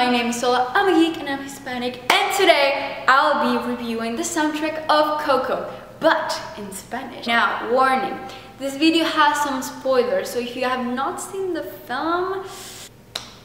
my name is Sola, I'm a geek and I'm Hispanic, and today I'll be reviewing the soundtrack of Coco, but in Spanish. Now, warning, this video has some spoilers, so if you have not seen the film,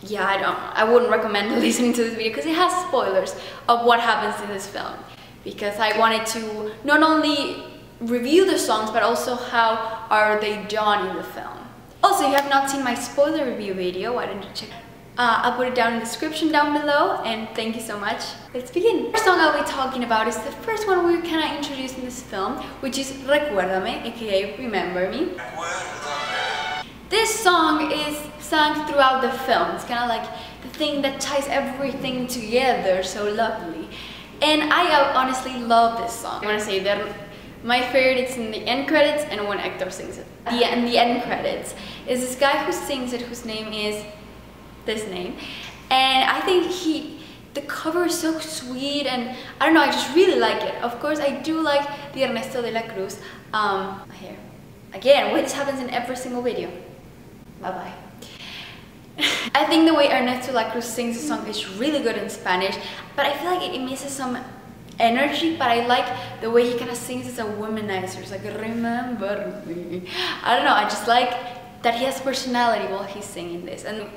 yeah, I wouldn't recommend listening to this video because it has spoilers of what happens in this film, because I wanted to not only review the songs, but also how are they done in the film. Also, if you have not seen my spoiler review video, why don't you check it? I'll put it down in the description down below, and thank you so much. Let's begin. The first song I'll be talking about is the first one we were kind of introduced in this film, which is Recuérdame, aka Remember Me. This song is sung throughout the film. It's kind of like the thing that ties everything together so lovely. And I honestly love this song. I want to say that my favorite is in the end credits and when Hector sings it. In the end credits is this guy who sings it, whose name is this name, and I think the cover is so sweet, and I don't know, I just really like it. Of course, I do like the Ernesto de la Cruz here. Again, this happens in every single video. Bye bye. I think the way Ernesto de la Cruz sings the song is really good in Spanish, but I feel like it misses some energy. But I like the way he kind of sings as a womanizer. It's like, remember me. I don't know, I just like that he has personality while he's singing this. And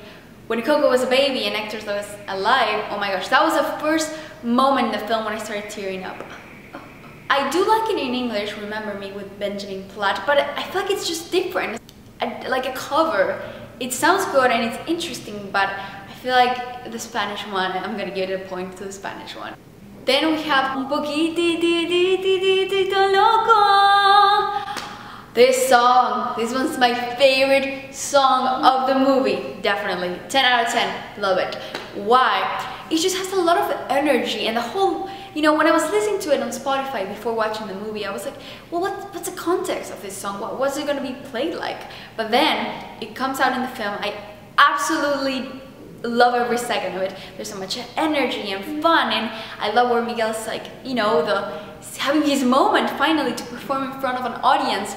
when Coco was a baby and Hector was alive, oh my gosh, that was the first moment in the film when I started tearing up. I do like it in English, Remember Me, with Benjamin Platt, but I feel like it's just different. Like a cover, it sounds good and it's interesting, but I feel like the Spanish one, I'm gonna give it a point to the Spanish one. Then we have Un Poquitito Loco. This song, this one's my favorite song of the movie, definitely. 10 out of 10, love it. Why? It just has a lot of energy, and the whole, you know, when I was listening to it on Spotify before watching the movie, I was like, well, what's the context of this song? What's it gonna be played like? But then, it comes out in the film, I absolutely love every second of it. There's so much energy and fun, and I love where Miguel's like, you know, having his moment finally to perform in front of an audience.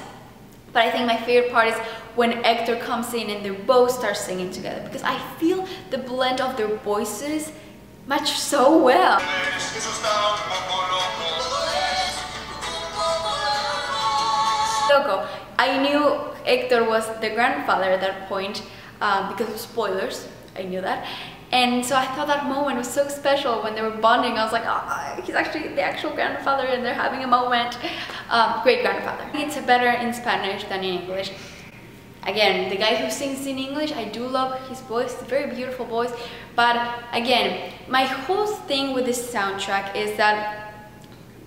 But I think my favorite part is when Hector comes in and they both start singing together, because I feel the blend of their voices match so well. Coco. I knew Hector was the grandfather at that point because of spoilers. I knew that. And so I thought that moment was so special when they were bonding. I was like, oh, he's actually the actual grandfather and they're having a moment. Great grandfather. It's better in Spanish than in English. Again, the guy who sings in English, I do love his voice. It's a very beautiful voice. But again, my whole thing with this soundtrack is that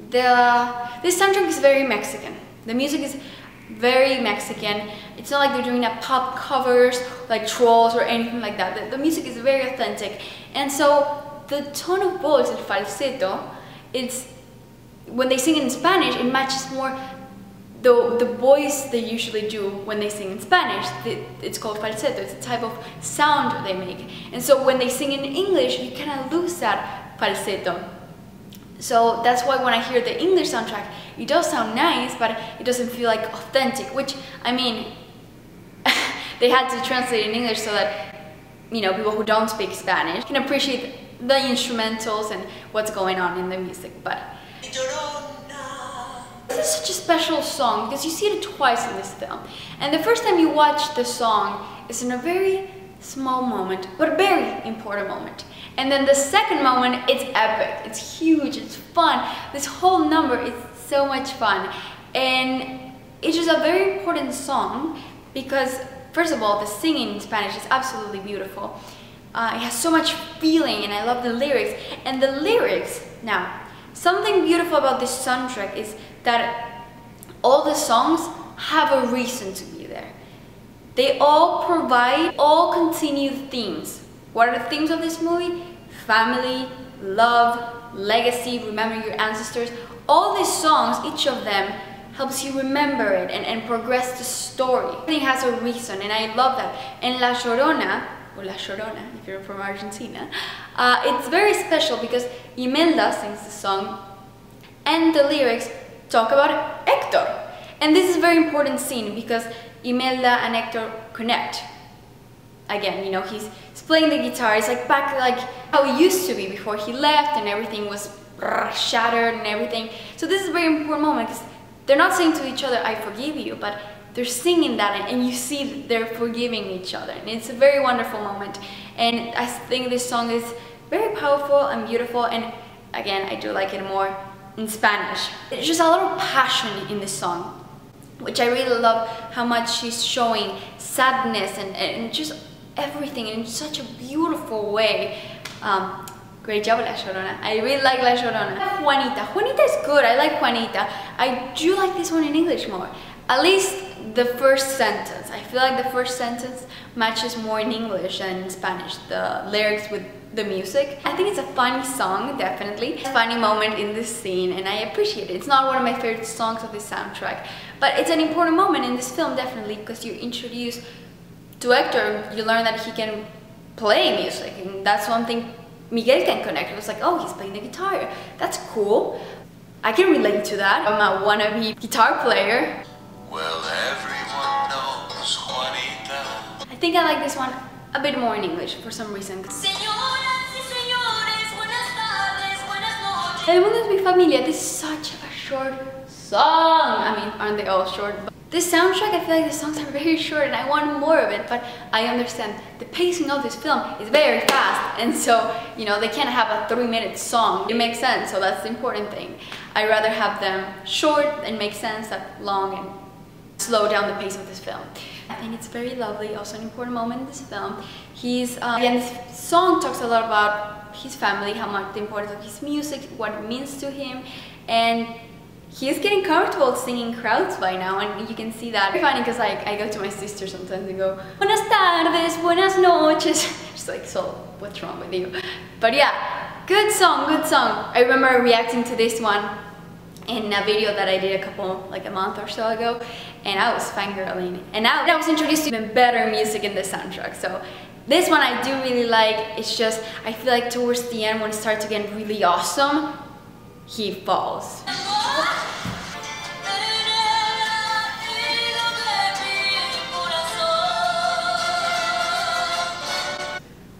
this soundtrack is very Mexican. The music is very Mexican. It's not like they're doing pop covers like Trolls or anything like that. The music is very authentic, and so the tone of voice, el falsetto, it's when they sing in Spanish, it matches more the voice they usually do when they sing in Spanish. It's called falsetto. It's a type of sound they make, and so when they sing in English, you kind of lose that falsetto. So that's why when I hear the English soundtrack, it does sound nice, but it doesn't feel like authentic, which, I mean, they had to translate in English so that, you know, people who don't speak Spanish can appreciate the instrumentals and what's going on in the music. But this is such a special song because you see it twice in this film. And the first time you watch the song is in a very small moment, but a very important moment. And then the second moment, it's epic, it's huge, it's fun. This whole number is so much fun. And it's just a very important song because, first of all, the singing in Spanish is absolutely beautiful. It has so much feeling, and I love the lyrics. And the lyrics, now, something beautiful about this soundtrack is that all the songs have a reason to be there. They all provide all continued themes. What are the themes of this movie? Family, love, legacy, remember your ancestors. All these songs, each of them, helps you remember it and progress the story. Everything has a reason, and I love that. And La Llorona, or La Llorona if you're from Argentina, it's very special because Imelda sings the song and the lyrics talk about Hector. And this is a very important scene because Imelda and Hector connect. Again, you know, he's playing the guitar. It's like back like how it used to be before he left and everything was shattered and everything. So this is a very important moment because they're not saying to each other, I forgive you, but they're singing that and you see that they're forgiving each other. And it's a very wonderful moment. And I think this song is very powerful and beautiful, and again, I do like it more in Spanish. There's just a lot of passion in this song, which I really love how much she's showing sadness and just everything in such a beautiful way. Great job, La Llorona. I really like La Llorona. Juanita. Juanita is good. I like Juanita. I do like this one in English more. At least the first sentence. I feel like the first sentence matches more in English than in Spanish. The lyrics with the music. I think it's a funny song, definitely. It's a funny moment in this scene and I appreciate it. It's not one of my favorite songs of this soundtrack, but it's an important moment in this film, definitely, because you're introduced to Hector. You learn that he can play music, and that's one thing Miguel can connect. It was like, oh, he's playing the guitar. That's cool. I can relate to that. I'm a wannabe guitar player. Well, everyone knows Juanita. I think I like this one a bit more in English for some reason. El mundo es mi familia. This is such a short song. I mean, aren't they all short? But this soundtrack, I feel like the songs are very short and I want more of it, but I understand the pacing of this film is very fast, and so, you know, they can't have a 3-minute song. It makes sense, so that's the important thing. I'd rather have them short and make sense than long and slow down the pace of this film. I think it's very lovely, also an important moment in this film. Again, this song talks a lot about his family, how much the importance of his music, what it means to him, and he's getting comfortable singing crowds by now, and you can see that. It's funny because I go to my sister sometimes and go, Buenas tardes, buenas noches. She's like, so what's wrong with you? But yeah, good song, good song. I remember reacting to this one in a video that I did a month or so ago, and I was fangirling. And now I was introduced to even better music in the soundtrack. So this one I do really like. It's just, I feel like towards the end when it starts to get really awesome, he falls.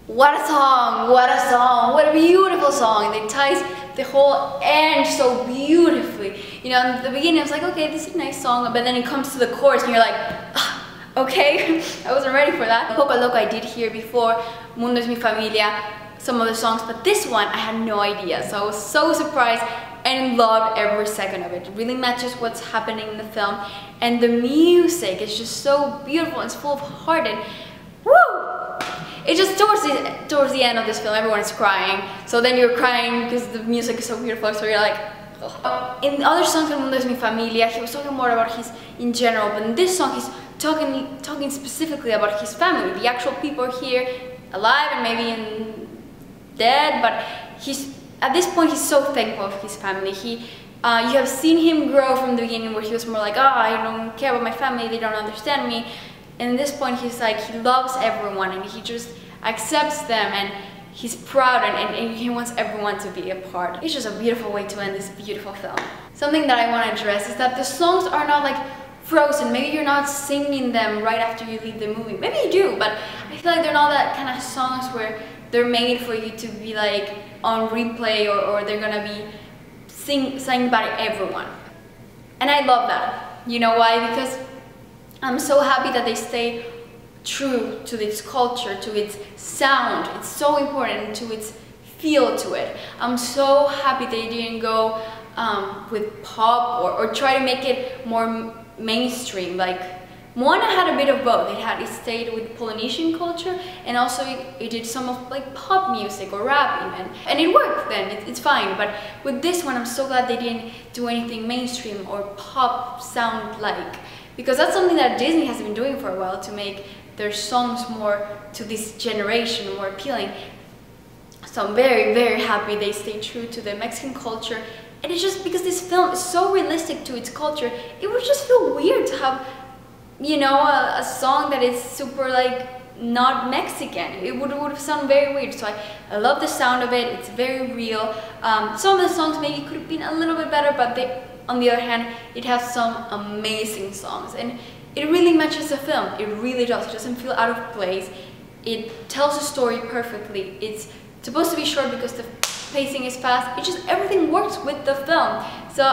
What a song, what a song, what a beautiful song. It ties the whole end so beautifully. You know, in the beginning I was like, okay, this is a nice song, but then it comes to the chorus and you're like, ah, okay, I wasn't ready for that. Coco Loco I did hear before, Mundo es mi familia, some of the songs, but this one I had no idea, so I was so surprised and loved every second of it. It really matches what's happening in the film, and the music is just so beautiful, it's full of heart, and woo! It's just towards the end of this film, everyone is crying, so then you're crying because the music is so beautiful, so you're like, oh. In other songs, El Mundo es mi familia, he was talking more about his in general, but in this song he's talking specifically about his family, the actual people here alive and maybe dead, but at this point he's so thankful of his family. You have seen him grow from the beginning where he was more like, oh, I don't care about my family, they don't understand me. And at this point he's like, he loves everyone and he just accepts them and he's proud and he wants everyone to be a part. It's just a beautiful way to end this beautiful film. Something that I want to address is that the songs are not like frozen. Maybe you're not singing them right after you leave the movie. Maybe you do, but I feel like they're not that kind of songs where they're made for you to be like on replay or they're gonna be sang by everyone. And I love that. You know why? Because I'm so happy that they stay true to its culture, to its sound. It's so important, to its feel to it. I'm so happy they didn't go with pop or try to make it more mainstream. Like Moana had a bit of both. It stayed with Polynesian culture, and also it did some of like pop music or rap even, and it worked then, it's fine. But with this one I'm so glad they didn't do anything mainstream or pop sound like, because that's something that Disney has been doing for a while, to make their songs more to this generation, more appealing. So I'm very, very happy they stay true to the Mexican culture. And it's just because this film is so realistic to its culture, it would just feel weird to have, you know, a song that is super like not Mexican. It would have sounded very weird. So I love the sound of it. It's very real. Some of the songs maybe could have been a little bit better, but on the other hand, it has some amazing songs, and it really matches the film. It really does. It doesn't feel out of place. It tells the story perfectly. It's supposed to be short because the pacing is fast. It just, everything works with the film. So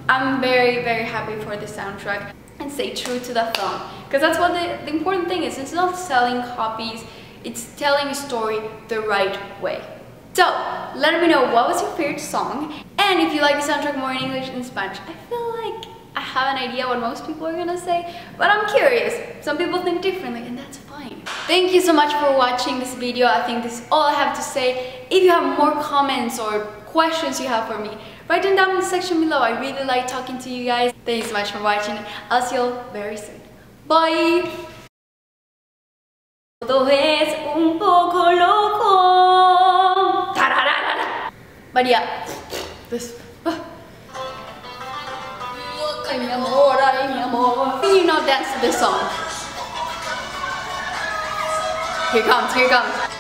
I'm very, very happy for the soundtrack, and stay true to the film, because that's what the important thing is. It's not selling copies, it's telling a story the right way. So let me know, what was your favorite song, and if you like the soundtrack more in English and Spanish. I feel like I have an idea what most people are gonna say, but I'm curious. Some people think differently, and that's fine. Thank you so much for watching this video. I think this is all I have to say. If you have more comments or questions you have for me, write them down in the section below. I really like talking to you guys. Thank you so much for watching. I'll see you all very soon. Bye! Todo es un poco loco. But yeah, this. Ay, mi amor, ay, mi amor. You know, dance to this song. Here comes, here comes.